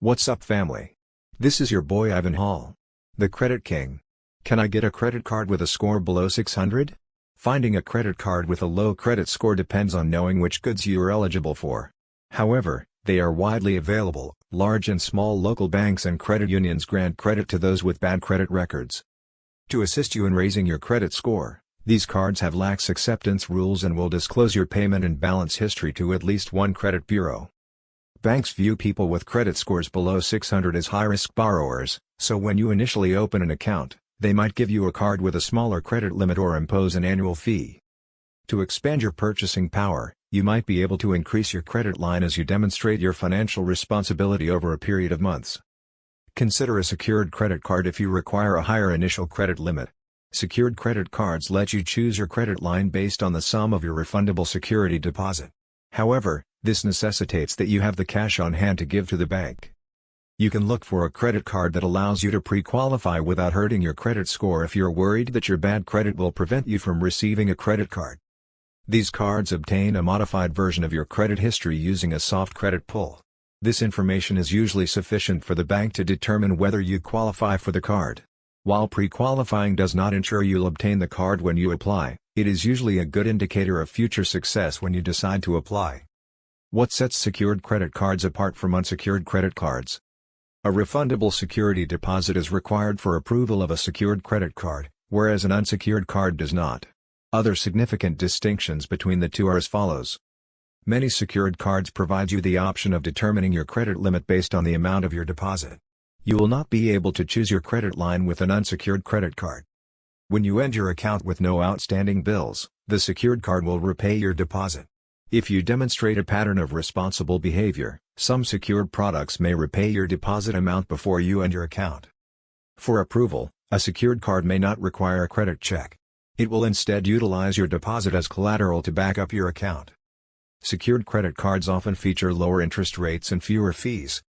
What's up, family? This is your boy Ivan Hall, the Credit King. Can I get a credit card with a score below 600? Finding a credit card with a low credit score depends on knowing which goods you are eligible for. However, they are widely available. Large and small local banks and credit unions grant credit to those with bad credit records. To assist you in raising your credit score, these cards have lax acceptance rules and will disclose your payment and balance history to at least one credit bureau. Banks view people with credit scores below 600 as high-risk borrowers, so when you initially open an account, they might give you a card with a smaller credit limit or impose an annual fee. To expand your purchasing power, you might be able to increase your credit line as you demonstrate your financial responsibility over a period of months. Consider a secured credit card if you require a higher initial credit limit. Secured credit cards let you choose your credit line based on the sum of your refundable security deposit. However, this necessitates that you have the cash on hand to give to the bank. You can look for a credit card that allows you to pre-qualify without hurting your credit score if you're worried that your bad credit will prevent you from receiving a credit card. These cards obtain a modified version of your credit history using a soft credit pull. This information is usually sufficient for the bank to determine whether you qualify for the card. While pre-qualifying does not ensure you'll obtain the card when you apply, it is usually a good indicator of future success when you decide to apply. What sets secured credit cards apart from unsecured credit cards? A refundable security deposit is required for approval of a secured credit card, whereas an unsecured card does not. Other significant distinctions between the two are as follows. Many secured cards provide you the option of determining your credit limit based on the amount of your deposit. You will not be able to choose your credit line with an unsecured credit card. When you end your account with no outstanding bills, the secured card will repay your deposit. If you demonstrate a pattern of responsible behavior, some secured products may repay your deposit amount before you end your account. For approval, a secured card may not require a credit check. It will instead utilize your deposit as collateral to back up your account. Secured credit cards often feature lower interest rates and fewer fees.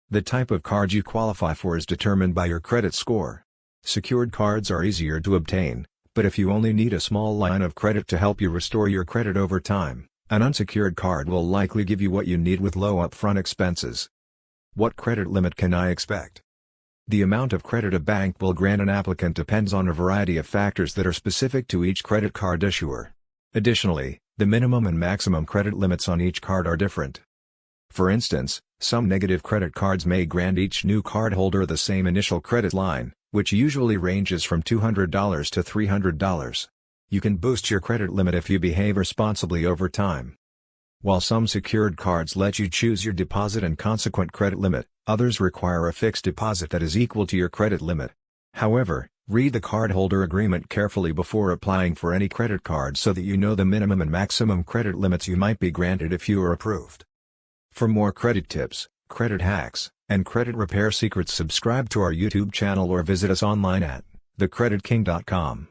The type of card you qualify for is determined by your credit score. Secured cards are easier to obtain, but if you only need a small line of credit to help you restore your credit over time, an unsecured card will likely give you what you need with low upfront expenses. What credit limit can I expect? The amount of credit a bank will grant an applicant depends on a variety of factors that are specific to each credit card issuer. Additionally, the minimum and maximum credit limits on each card are different. For instance, some negative credit cards may grant each new cardholder the same initial credit line, which usually ranges from $200 to $300. You can boost your credit limit if you behave responsibly over time. While some secured cards let you choose your deposit and consequent credit limit, others require a fixed deposit that is equal to your credit limit. However, read the cardholder agreement carefully before applying for any credit card so that you know the minimum and maximum credit limits you might be granted if you are approved. For more credit tips, credit hacks, and credit repair secrets, subscribe to our YouTube channel or visit us online at thecreditking.com.